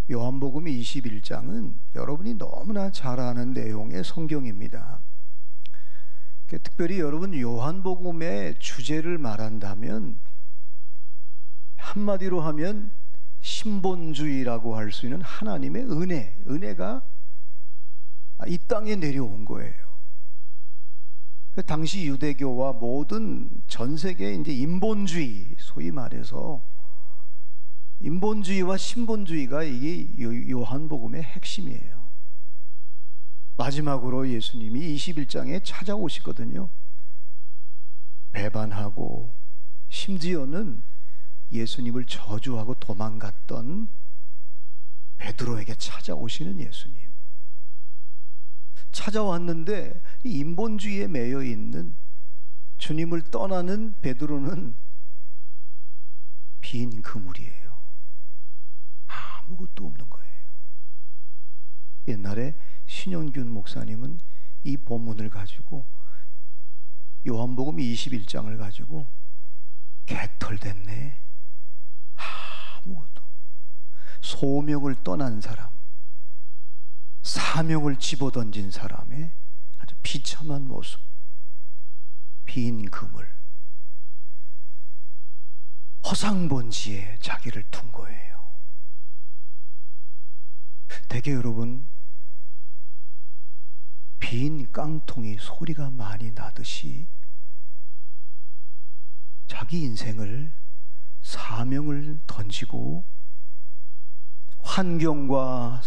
요한복음 21장은 여러분이 너무나 잘 아는 내용의 성경입니다. 특별히 여러분 요한복음의 주제를 말한다면 한마디로 하면 신본주의라고 할 수 있는 하나님의 은혜가 이 땅에 내려온 거예요. 당시 유대교와 모든 전 세계 이제 인본주의, 소위 말해서 인본주의와 신본주의가 이게 요한복음의 핵심이에요. 마지막으로 예수님이 21장에 찾아오시거든요. 배반하고 심지어는 예수님을 저주하고 도망갔던 베드로에게 찾아오시는 예수님. 찾아왔는데 이 인본주의에 매여 있는 주님을 떠나는 베드로는 빈 그물이에요. 아무것도 없는 거예요. 옛날에 신영균 목사님은 이 본문을 가지고 요한복음 21장을 가지고 개털됐네, 아무것도, 소명을 떠난 사람, 사명을 집어던진 사람의 아주 비참한 모습, 빈 그물, 허상본지에 자기를 둔 거예요. 대개 여러분 빈 깡통이 소리가 많이 나듯이 자기 인생을, 사명을 던지고 환경과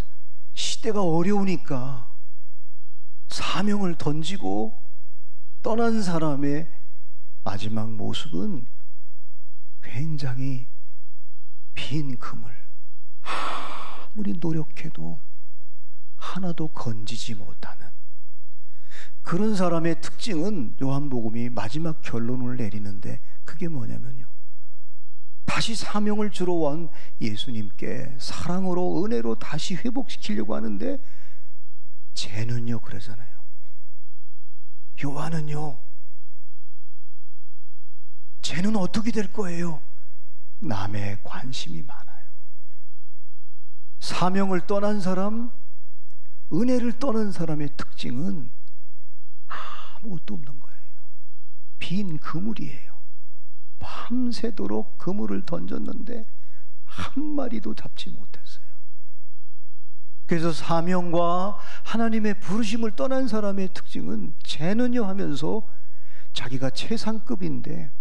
시대가 어려우니까 사명을 던지고 떠난 사람의 마지막 모습은 굉장히 빈 그물, 아무리 노력해도 하나도 건지지 못하는 그런 사람의 특징은 요한복음이 마지막 결론을 내리는데 그게 뭐냐면요, 다시 사명을 주러 온 예수님께 사랑으로 은혜로 다시 회복시키려고 하는데 쟤는요 그러잖아요. 요한은요, 쟤는 어떻게 될 거예요? 남의 관심이 많아요. 사명을 떠난 사람, 은혜를 떠난 사람의 특징은 아무것도 없는 거예요. 빈 그물이에요. 밤새도록 그물을 던졌는데 한 마리도 잡지 못했어요. 그래서 사명과 하나님의 부르심을 떠난 사람의 특징은 쟤는요 하면서 자기가 최상급인데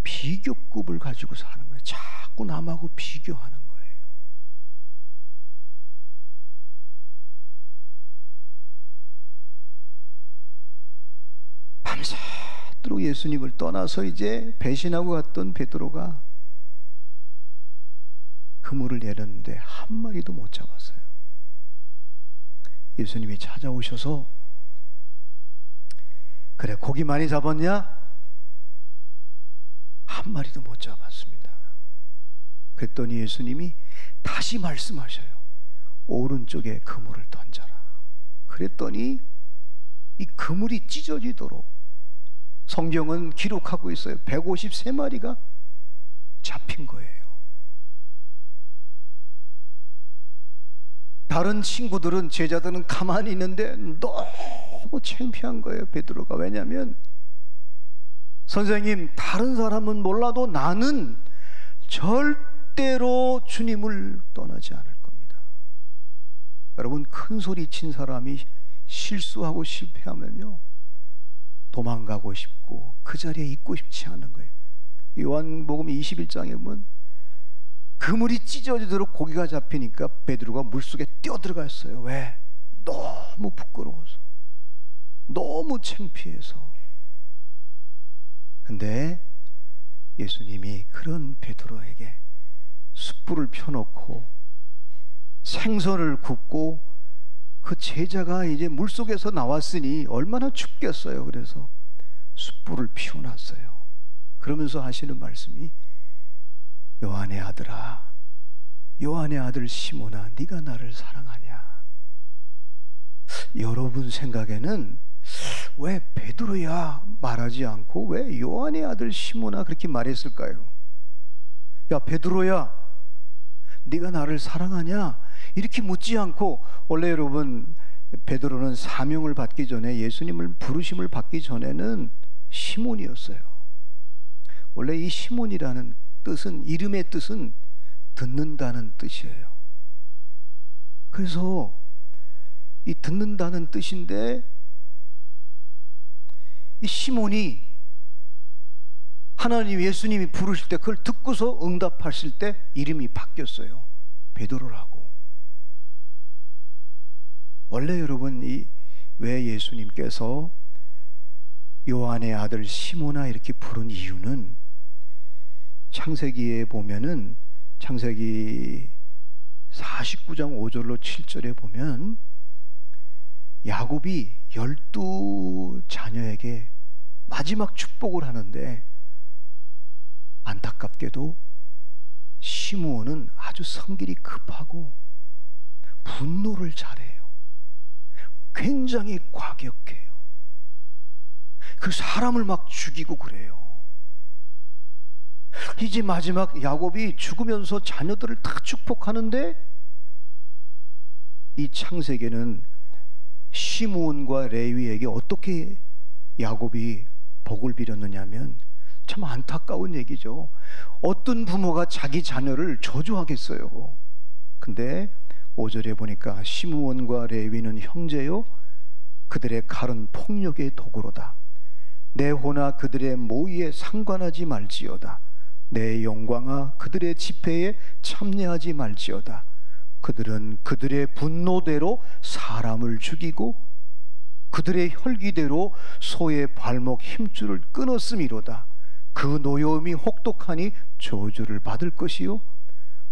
비교급을 가지고 사는 거예요. 자꾸 남하고 비교하는 거예요. 밤새도록 예수님을 떠나서 이제 배신하고 갔던 베드로가 그물을 내렸는데 한 마리도 못 잡았어요. 예수님이 찾아오셔서 그래 고기 많이 잡았냐? 한 마리도 못 잡았습니다. 그랬더니 예수님이 다시 말씀하셔요. 오른쪽에 그물을 던져라. 그랬더니 이 그물이 찢어지도록 성경은 기록하고 있어요. 153마리가 잡힌 거예요. 다른 친구들은, 제자들은 가만히 있는데 너무 창피한 거예요, 베드로가. 왜냐하면 선생님, 다른 사람은 몰라도 나는 절대로 주님을 떠나지 않을 겁니다. 여러분, 큰 소리 친 사람이 실수하고 실패하면요 도망가고 싶고 그 자리에 있고 싶지 않은 거예요. 요한복음 21장에 보면 그물이 찢어지도록 고기가 잡히니까 베드로가 물속에 뛰어들어갔어요. 왜? 너무 부끄러워서, 너무 창피해서. 근데 예수님이 그런 베드로에게 숯불을 펴놓고 생선을 굽고, 그 제자가 이제 물속에서 나왔으니 얼마나 춥겠어요. 그래서 숯불을 피워놨어요. 그러면서 하시는 말씀이, 요한의 아들아, 요한의 아들 시몬아, 네가 나를 사랑하냐? 여러분 생각에는 왜 베드로야 말하지 않고 왜 요한의 아들 시몬아 그렇게 말했을까요? 야 베드로야, 네가 나를 사랑하냐? 이렇게 묻지 않고, 원래 여러분 베드로는 사명을 받기 전에, 예수님을 부르심을 받기 전에는 시몬이었어요. 원래 이 시몬이라는 뜻은, 이름의 뜻은 듣는다는 뜻이에요. 그래서 이 듣는다는 뜻인데, 이 시몬이 하나님, 예수님이 부르실 때 그걸 듣고서 응답하실 때 이름이 바뀌었어요. 베드로라고. 원래 여러분, 왜 예수님께서 요한의 아들 시몬아 이렇게 부른 이유는, 창세기에 보면은, 창세기 49장 5절로 7절에 보면 야곱이 12자녀에게 마지막 축복을 하는데, 안타깝게도 시므온은 아주 성질이 급하고 분노를 잘해요. 굉장히 과격해요. 그 사람을 막 죽이고 그래요. 이제 마지막 야곱이 죽으면서 자녀들을 다 축복하는데, 이 창세기는 시므온과 레위에게 어떻게 야곱이 복을 빌었느냐면, 참 안타까운 얘기죠. 어떤 부모가 자기 자녀를 저주하겠어요. 근데 5절에 보니까 시므온과 레위는 형제요, 그들의 칼은 폭력의 도구로다. 내 호나 그들의 모의에 상관하지 말지어다. 내 영광아 그들의 집회에 참여하지 말지어다. 그들은 그들의 분노대로 사람을 죽이고 그들의 혈기대로 소의 발목 힘줄을 끊었음이로다. 그 노여움이 혹독하니 저주를 받을 것이요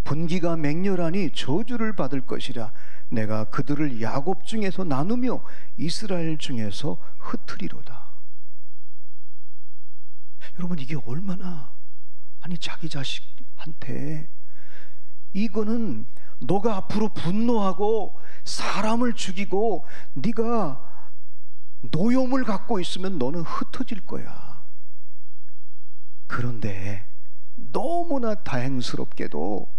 분기가 맹렬하니 저주를 받을 것이라. 내가 그들을 야곱 중에서 나누며 이스라엘 중에서 흩으리로다. 여러분, 이게 얼마나, 아니 자기 자식한테, 이거는 너가 앞으로 분노하고 사람을 죽이고 네가 노여움을 갖고 있으면 너는 흩어질 거야. 그런데 너무나 다행스럽게도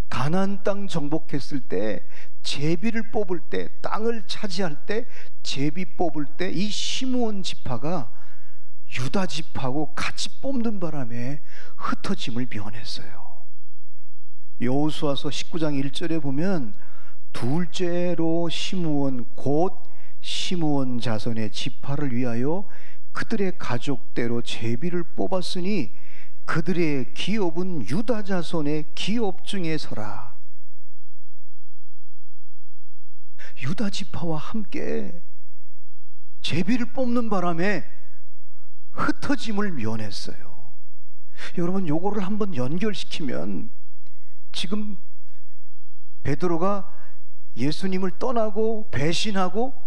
가나안 땅 정복했을 때, 제비를 뽑을 때, 땅을 차지할 때, 제비 뽑을 때 이 시므온 지파가 유다 지파하고 같이 뽑는 바람에 흩어짐을 면했어요. 여호수아서 19장 1절에 보면, 둘째로 시므온 곧 시므온 자손의 지파를 위하여 그들의 가족대로 제비를 뽑았으니 그들의 기업은 유다 자손의 기업 중에 서라. 유다 지파와 함께 제비를 뽑는 바람에 흩어짐을 면했어요. 여러분, 요거를 한번 연결시키면, 지금 베드로가 예수님을 떠나고 배신하고,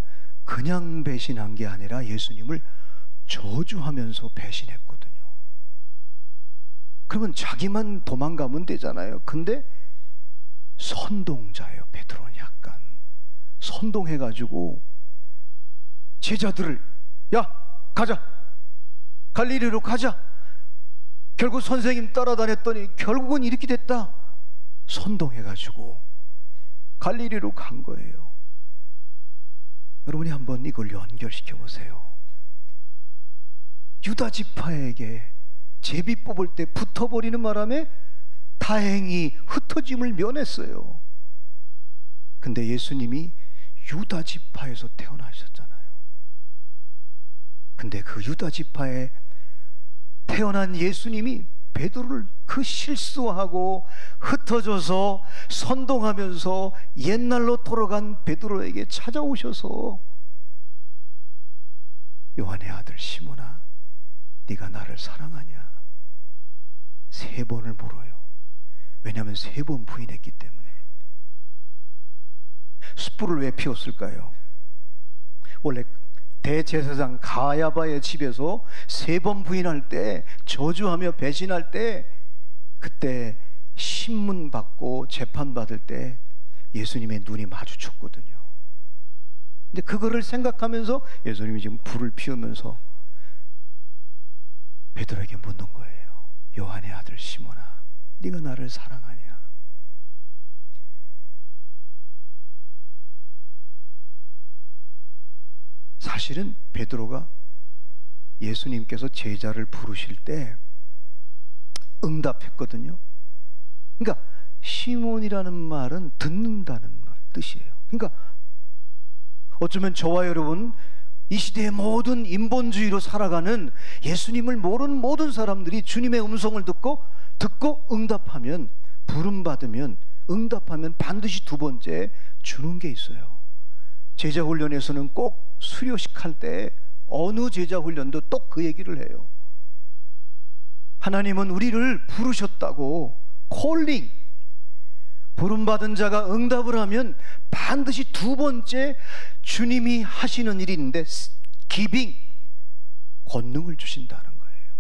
그냥 배신한 게 아니라 예수님을 저주하면서 배신했거든요. 그러면 자기만 도망가면 되잖아요. 근데 선동자예요. 베드로는 약간 선동해가지고 제자들을, 야 가자, 갈릴리로 가자. 결국 선생님 따라다녔더니 결국은 이렇게 됐다. 선동해가지고 갈릴리로 간 거예요. 여러분이 한번 이걸 연결시켜 보세요. 유다 지파에게 제비 뽑을 때 붙어버리는 바람에 다행히 흩어짐을 면했어요. 근데 예수님이 유다 지파에서 태어나셨잖아요. 근데 그 유다 지파에 태어난 예수님이 베드로를 그 실수하고 흩어져서 선동하면서 옛날로 돌아간 베드로에게 찾아오셔서, 요한의 아들 시몬아, 네가 나를 사랑하냐? 3번을 물어요. 왜냐하면 3번 부인했기 때문에. 숯불을 왜 피웠을까요? 원래 대제사장 가야바의 집에서 3번 부인할 때, 저주하며 배신할 때, 그때 신문 받고 재판 받을 때 예수님의 눈이 마주쳤거든요. 근데 그거를 생각하면서 예수님이 지금 불을 피우면서 베드로에게 묻는 거예요. 요한의 아들 시몬아, 네가 나를 사랑하냐? 사실은 베드로가 예수님께서 제자를 부르실 때 응답했거든요. 그러니까 시몬이라는 말은 듣는다는 말 뜻이에요. 그러니까 어쩌면 저와 여러분, 이 시대의 모든 인본주의로 살아가는 예수님을 모르는 모든 사람들이 주님의 음성을 듣고 응답하면, 부름받으면, 응답하면 반드시 두 번째 주는 게 있어요. 제자 훈련에서는 꼭 수료식 할 때 어느 제자 훈련도 또 그 얘기를 해요. 하나님은 우리를 부르셨다고, 콜링, 부름받은 자가 응답을 하면 반드시 두 번째 주님이 하시는 일이 있는데, 기빙, 권능을 주신다는 거예요.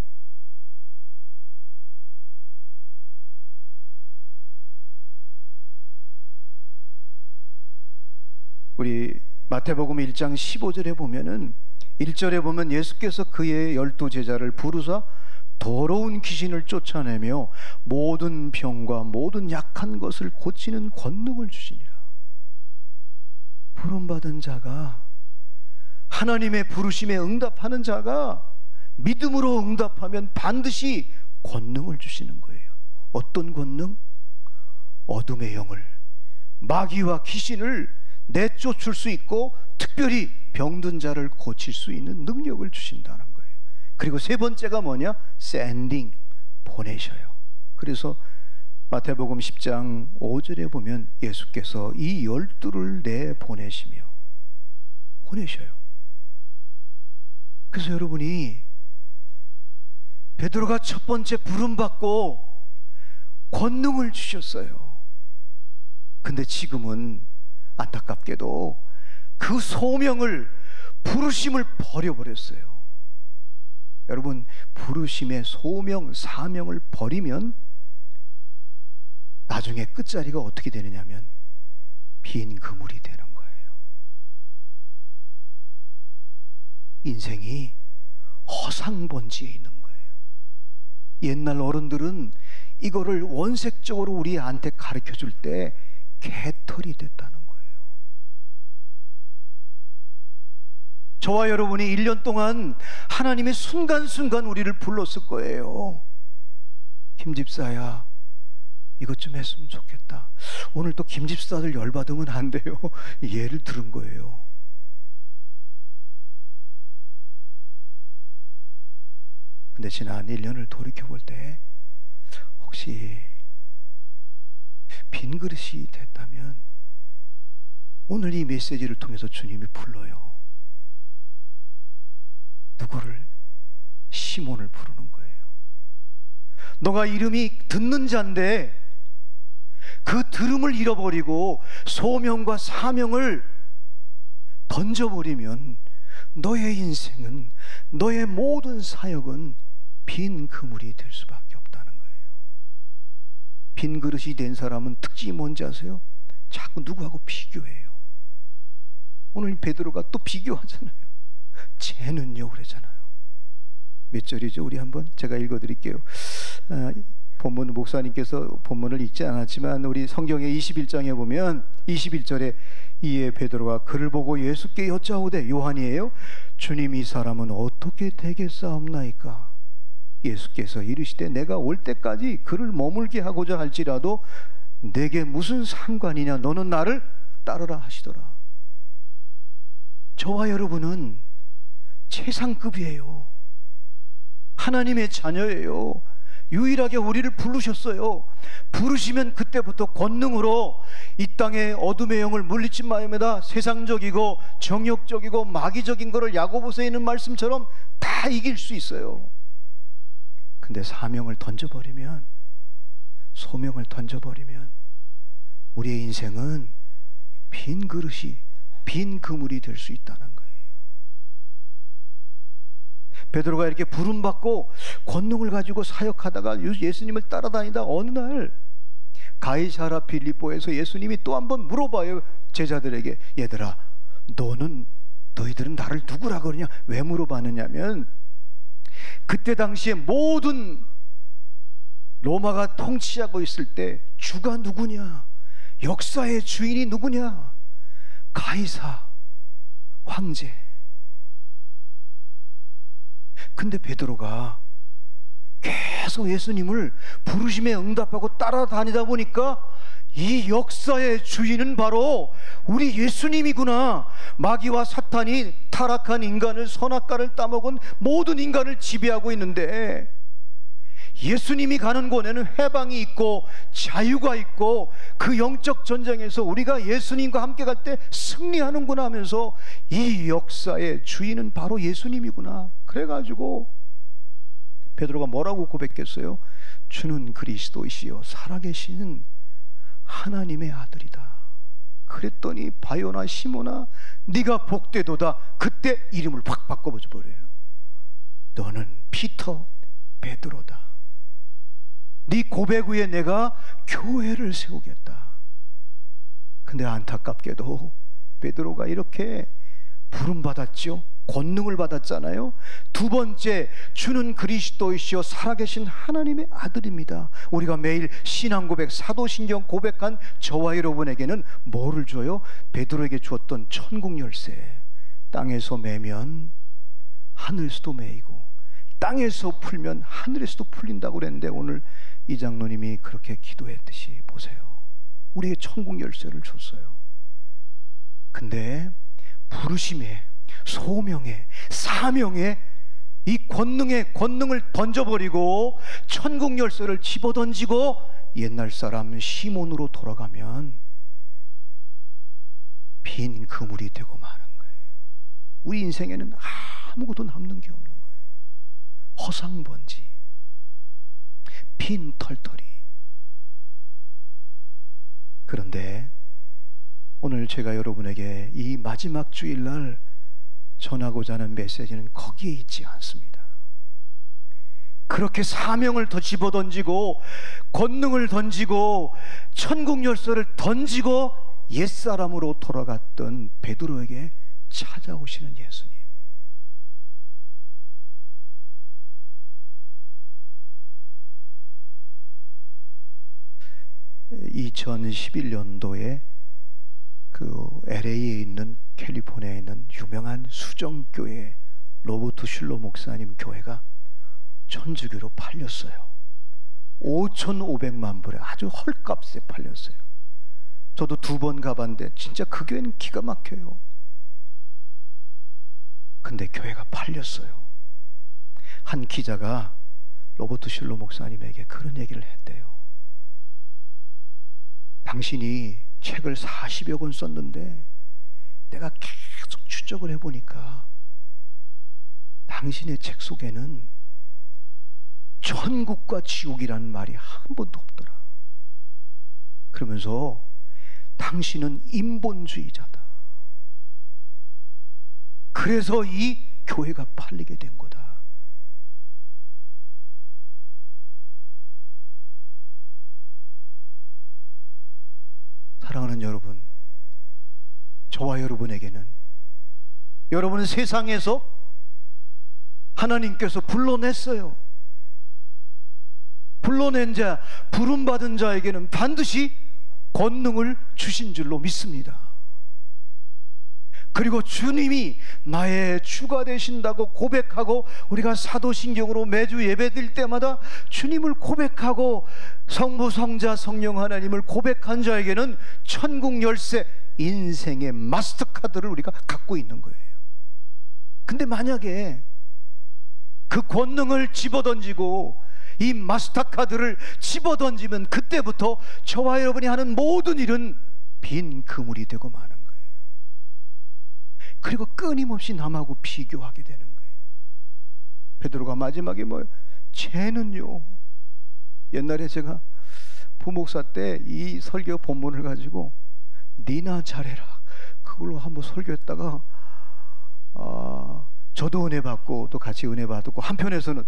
우리 마태복음 1장 15절에 보면은, 1절에 보면 예수께서 그의 12제자를 부르사 더러운 귀신을 쫓아내며 모든 병과 모든 약한 것을 고치는 권능을 주시니라. 부름받은 자가, 하나님의 부르심에 응답하는 자가 믿음으로 응답하면 반드시 권능을 주시는 거예요. 어떤 권능? 어둠의 영을, 마귀와 귀신을 내쫓을 수 있고 특별히 병든 자를 고칠 수 있는 능력을 주신다는 거예요. 그리고 세 번째가 뭐냐? 샌딩, 보내셔요. 그래서 마태복음 10장 5절에 보면 예수께서 이 12를 내보내시며, 보내셔요. 그래서 여러분이 베드로가 첫 번째 부름받고 권능을 주셨어요. 근데 지금은 안타깝게도 그 소명을, 부르심을 버려버렸어요. 여러분, 부르심의 소명, 사명을 버리면 나중에 끝자리가 어떻게 되느냐면 빈 그물이 되는 거예요. 인생이 허상번지에 있는 거예요. 옛날 어른들은 이거를 원색적으로 우리한테 가르쳐 줄 때 개털이 됐다는 거예요. 저와 여러분이 1년 동안 하나님의 순간순간 우리를 불렀을 거예요. 김집사야, 이것 좀 했으면 좋겠다. 오늘 또 김집사들 열받으면 안 돼요. 예를 들은 거예요. 근데 지난 1년을 돌이켜볼 때 혹시 빈 그릇이 됐다면 오늘 이 메시지를 통해서 주님이 불러요. 누구를? 시몬을 부르는 거예요. 너가 이름이 듣는 자인데 그 들음을 잃어버리고 소명과 사명을 던져버리면 너의 인생은, 너의 모든 사역은 빈 그물이 될 수밖에 없다는 거예요. 빈 그릇이 된 사람은 특징이 뭔지 아세요? 자꾸 누구하고 비교해요. 오늘 베드로가 또 비교하잖아요. 쟤는요 그러잖아요. 몇 절이죠? 우리 한번 제가 읽어드릴게요. 본문, 목사님께서 본문을 읽지 않았지만 우리 성경의 21장에 보면 21절에 이에 베드로가 그를 보고 예수께 여짜오되, 요한이에요, 주님 이 사람은 어떻게 되겠사옵나이까? 예수께서 이르시되 내가 올 때까지 그를 머물게 하고자 할지라도 내게 무슨 상관이냐? 너는 나를 따르라 하시더라. 저와 여러분은 최상급이에요. 하나님의 자녀예요. 유일하게 우리를 부르셨어요. 부르시면 그때부터 권능으로 이 땅의 어둠의 영을 물리친 마음에다 세상적이고 정욕적이고 마귀적인 것을 야고보서에 있는 말씀처럼 다 이길 수 있어요. 근데 사명을 던져버리면, 소명을 던져버리면 우리의 인생은 빈 그릇이, 빈 그물이 될 수 있다는 거예요. 베드로가 이렇게 부름받고 권능을 가지고 사역하다가 예수님을 따라다니다 어느 날 가이사랴 빌립보에서 예수님이 또 한 번 물어봐요. 제자들에게, 얘들아, 너희들은 나를 누구라 그러냐? 왜 물어봤느냐면 그때 당시에 모든 로마가 통치하고 있을 때 주가 누구냐? 역사의 주인이 누구냐? 가이사, 황제. 근데 베드로가 계속 예수님을 부르심에 응답하고 따라다니다 보니까 이 역사의 주인은 바로 우리 예수님이구나. 마귀와 사탄이 타락한 인간을, 선악과를 따먹은 모든 인간을 지배하고 있는데 예수님이 가는 곳에는 해방이 있고 자유가 있고 그 영적 전쟁에서 우리가 예수님과 함께 갈 때 승리하는구나 하면서 이 역사의 주인은 바로 예수님이구나. 그래가지고 베드로가 뭐라고 고백했어요? 주는 그리스도이시요 살아계신 하나님의 아들이다. 그랬더니 바요나 시몬아 네가 복되도다. 그때 이름을 확 바꿔버려요. 너는 피터 베드로다. 네 고백 위에 내가 교회를 세우겠다. 근데 안타깝게도 베드로가 이렇게 부름받았죠. 권능을 받았잖아요. 두 번째, 주는 그리스도이시요 살아계신 하나님의 아들입니다. 우리가 매일 신앙 고백, 사도신경 고백한 저와 여러분에게는 뭐를 줘요? 베드로에게 주었던 천국 열쇠. 땅에서 매면 하늘에서도 매이고 땅에서 풀면 하늘에서도 풀린다고 그랬는데 오늘 이 장로님이 그렇게 기도했듯이 보세요. 우리에게 천국 열쇠를 줬어요. 근데 부르심에, 소명에, 사명에 이 권능을 던져버리고 천국 열쇠를 집어던지고 옛날 사람 시몬으로 돌아가면 빈 그물이 되고 마는 거예요. 우리 인생에는 아무것도 남는 게 없는 거예요. 허상번지, 빈 털털이. 그런데 오늘 제가 여러분에게 이 마지막 주일날 전하고자 하는 메시지는 거기에 있지 않습니다. 그렇게 사명을 더 집어던지고 권능을 던지고 천국 열쇠를 던지고 옛사람으로 돌아갔던 베드로에게 찾아오시는 예수님. 2011년도에 그 LA에 있는, 캘리포니아에 있는 유명한 수정교회 로버트 슐러 목사님 교회가 천주교로 팔렸어요. 5,500만 불에 아주 헐값에 팔렸어요. 저도 2번 가봤는데 진짜 그 교회는 기가 막혀요. 근데 교회가 팔렸어요. 한 기자가 로버트 슐러 목사님에게 그런 얘기를 했대요. 당신이 책을 40여 권 썼는데 내가 계속 추적을 해보니까 당신의 책 속에는 천국과 지옥이라는 말이 한 번도 없더라. 그러면서 당신은 인본주의자다. 그래서 이 교회가 팔리게 된 거다. 사랑하는 여러분, 저와 여러분에게는, 여러분은 세상에서 하나님께서 불러냈어요. 불러낸 자, 부름받은 자에게는 반드시 권능을 주신 줄로 믿습니다. 그리고 주님이 나의 주가 되신다고 고백하고, 우리가 사도신경으로 매주 예배드릴 때마다 주님을 고백하고 성부, 성자, 성령 하나님을 고백한 자에게는 천국 열쇠, 인생의 마스터카드를 우리가 갖고 있는 거예요. 근데 만약에 그 권능을 집어던지고 이 마스터카드를 집어던지면 그때부터 저와 여러분이 하는 모든 일은 빈 그물이 되고 마는 거예요. 그리고 끊임없이 남하고 비교하게 되는 거예요. 베드로가 마지막에 쟤는요. 옛날에 제가 부목사 때 이 설교 본문을 가지고 니나 잘해라 그걸로 한번 설교했다가 저도 은혜 받고 또 같이 은혜 받고, 한편에서는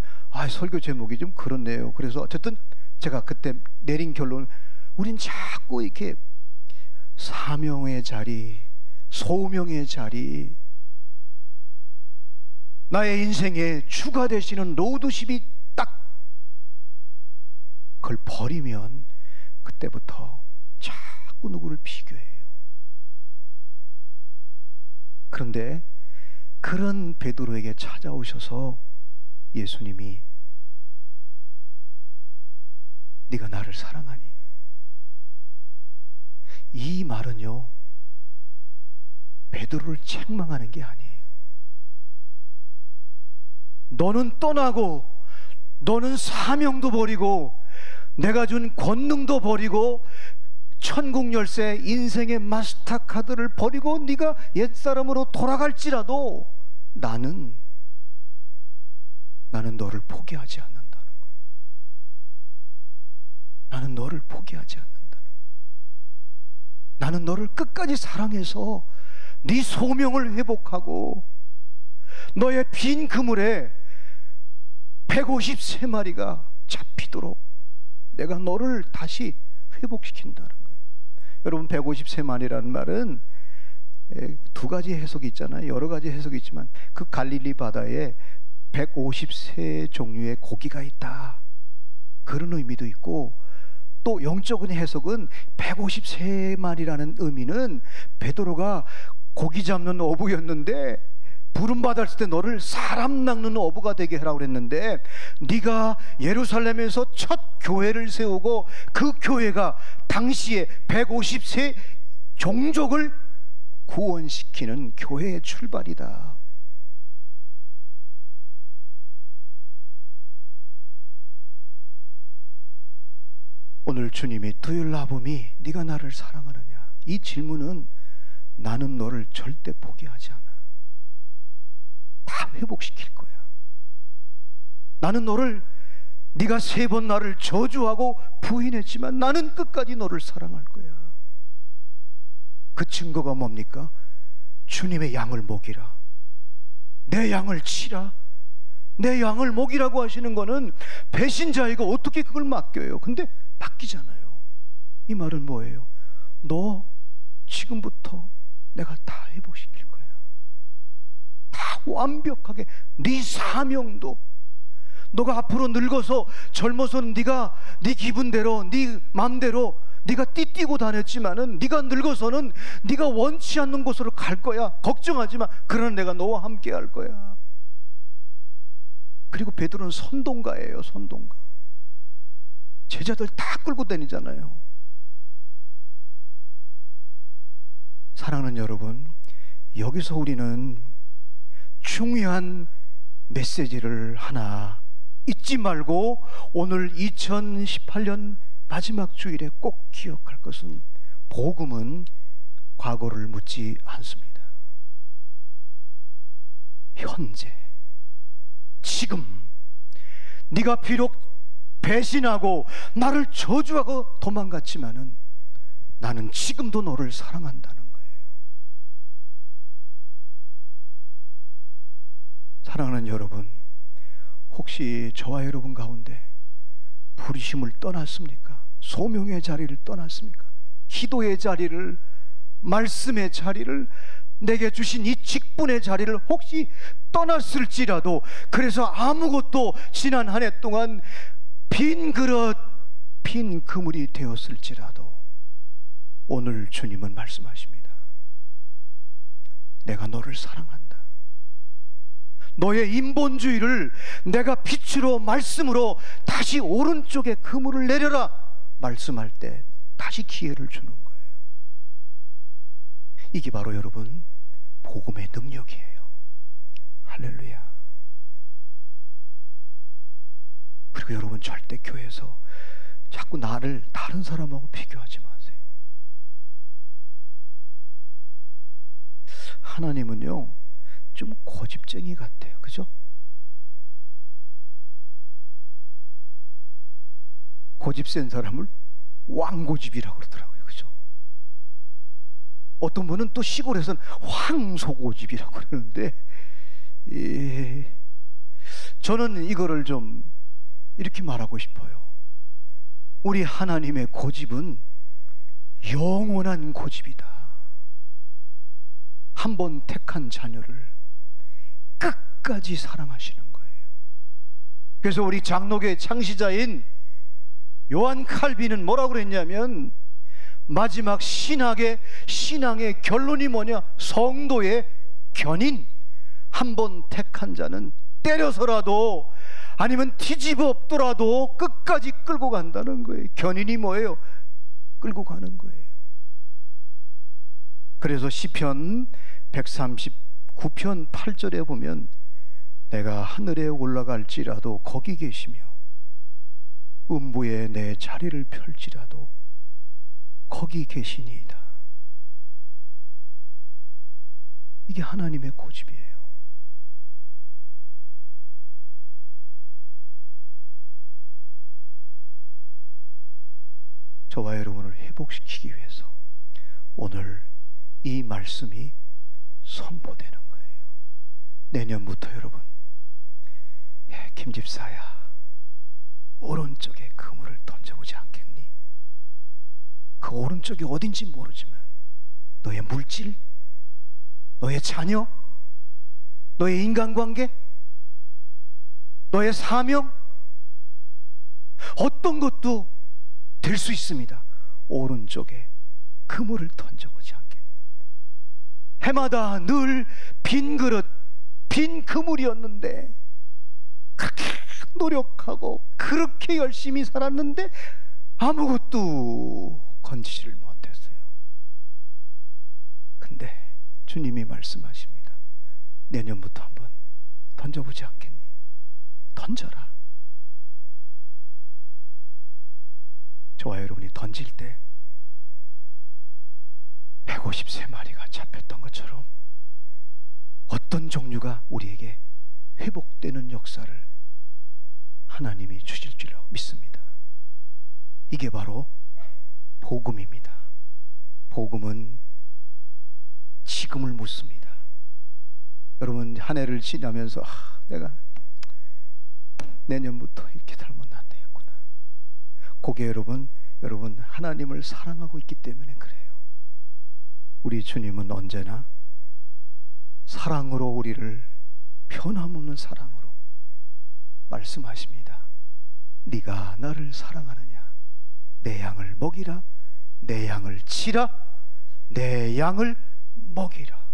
설교 제목이 좀 그렇네요. 그래서 어쨌든 제가 그때 내린 결론은 우린 자꾸 이렇게 사명의 자리, 소명의 자리, 나의 인생의 주가 되시는 로드십이 딱 그걸 버리면 그때부터 자꾸 누구를 비교해요. 그런데 그런 베드로에게 찾아오셔서 예수님이 네가 나를 사랑하니, 이 말은요 베드로를 책망하는 게 아니에요. 너는 떠나고, 너는 사명도 버리고, 내가 준 권능도 버리고, 천국 열쇠 인생의 마스터카드를 버리고 네가 옛사람으로 돌아갈지라도 나는 너를 포기하지 않는다는 거예요. 나는 너를 포기하지 않는다는 거예요. 나는 너를 끝까지 사랑해서 네 소명을 회복하고 너의 빈 그물에 153마리가 잡히도록 내가 너를 다시 회복시킨다는 거예요. 여러분, 153마리라는 말은 두 가지 해석이 있잖아요. 여러 가지 해석이 있지만 그 갈릴리 바다에 153 종류의 고기가 있다, 그런 의미도 있고, 또 영적인 해석은 153마리라는 의미는 베드로가 고기 잡는 어부였는데 부름받았을 때 너를 사람 낚는 어부가 되게 하라고 그랬는데, 네가 예루살렘에서 첫 교회를 세우고 그 교회가 당시에 153 종족을 구원시키는 교회의 출발이다. 오늘 주님이 Do you love me? 네가 나를 사랑하느냐? 이 질문은 나는 너를 절대 포기하지 않아. 다 회복시킬 거야. 나는 너를, 네가 3번 나를 저주하고 부인했지만 나는 끝까지 너를 사랑할 거야. 그 증거가 뭡니까? 주님의 양을 먹이라, 내 양을 치라, 내 양을 먹이라고 하시는 거는 배신자이가 어떻게 그걸 맡겨요? 근데 맡기잖아요. 이 말은 뭐예요? 너 지금부터 내가 다 회복시킬 거야. 다 완벽하게. 네 사명도, 너가 앞으로 늙어서 젊어서는 네가 네 기분대로, 네 마음대로 네가 띠뛰고 다녔지만은 네가 늙어서는 네가 원치 않는 곳으로 갈 거야. 걱정하지 마. 그러나 내가 너와 함께 할 거야. 그리고 베드로는 선동가예요. 선동가. 제자들 다 끌고 다니잖아요. 사랑하는 여러분, 여기서 우리는 중요한 메시지를 하나 잊지 말고 오늘 2018년 마지막 주일에 꼭 기억할 것은, 복음은 과거를 묻지 않습니다. 현재, 지금, 네가 비록 배신하고 나를 저주하고 도망갔지만은 나는 지금도 너를 사랑한다는 거예요. 사랑하는 여러분, 혹시 저와 여러분 가운데 부르심을 떠났습니까? 소명의 자리를 떠났습니까? 기도의 자리를, 말씀의 자리를, 내게 주신 이 직분의 자리를 혹시 떠났을지라도, 그래서 아무것도 지난 한 해 동안 빈 그릇, 빈 그물이 되었을지라도 오늘 주님은 말씀하십니다. 내가 너를 사랑한다. 너의 인본주의를 내가 빛으로, 말씀으로 다시 오른쪽에 그물을 내려라 말씀할 때 다시 기회를 주는 거예요. 이게 바로 여러분 복음의 능력이에요. 할렐루야. 그리고 여러분, 절대 교회에서 자꾸 나를 다른 사람하고 비교하지 마세요. 하나님은요 좀 고집쟁이 같아요. 그죠? 고집 센 사람을 왕고집이라고 그러더라고요. 그죠? 어떤 분은 또 시골에서는 황소고집이라고 그러는데, 저는 이거를 좀 이렇게 말하고 싶어요. 우리 하나님의 고집은 영원한 고집이다. 한 번 택한 자녀를 끝까지 사랑하시는 거예요. 그래서 우리 장로교의 창시자인 요한 칼빈은 뭐라고 그랬냐면, 마지막 신앙의 결론이 뭐냐? 성도의 견인. 한 번 택한 자는 때려서라도 아니면 뒤집어 엎더라도 끝까지 끌고 간다는 거예요. 견인이 뭐예요? 끌고 가는 거예요. 그래서 시편 139편 8절에 보면 내가 하늘에 올라갈지라도 거기 계시며 음부에 내 자리를 펼지라도 거기 계시니이다. 이게 하나님의 고집이에요. 저와 여러분을 회복시키기 위해서 오늘 이 말씀이 선포되는 거예요. 내년부터 여러분, 김 집사야, 오른쪽에 그물을 던져보지 않겠니? 그 오른쪽이 어딘지 모르지만 너의 물질, 너의 자녀, 너의 인간관계, 너의 사명, 어떤 것도 될 수 있습니다. 오른쪽에 그물을 던져보지 않겠니? 해마다 늘 빈 그릇, 빈 그물이었는데 그렇게 노력하고 그렇게 열심히 살았는데 아무것도 건지지를 못했어요. 근데 주님이 말씀하십니다. 내년부터 한번 던져보지 않겠니? 던져라. 저와 여러분이 던질 때 153마리가 잡혔던 것처럼 어떤 종류가 우리에게 회복되는 역사를 하나님이 주실 줄로 믿습니다. 이게 바로 복음입니다. 복음은 지금을 묻습니다. 여러분, 한 해를 지나면서 내가 내년부터 이렇게 살면 안 되겠구나. 그게 여러분 하나님을 사랑하고 있기 때문에 그래요. 우리 주님은 언제나 사랑으로 우리를, 변함없는 사랑으로 말씀하십니다. 네가 나를 사랑하느냐? 내 양을 먹이라. 내 양을 치라. 내 양을 먹이라.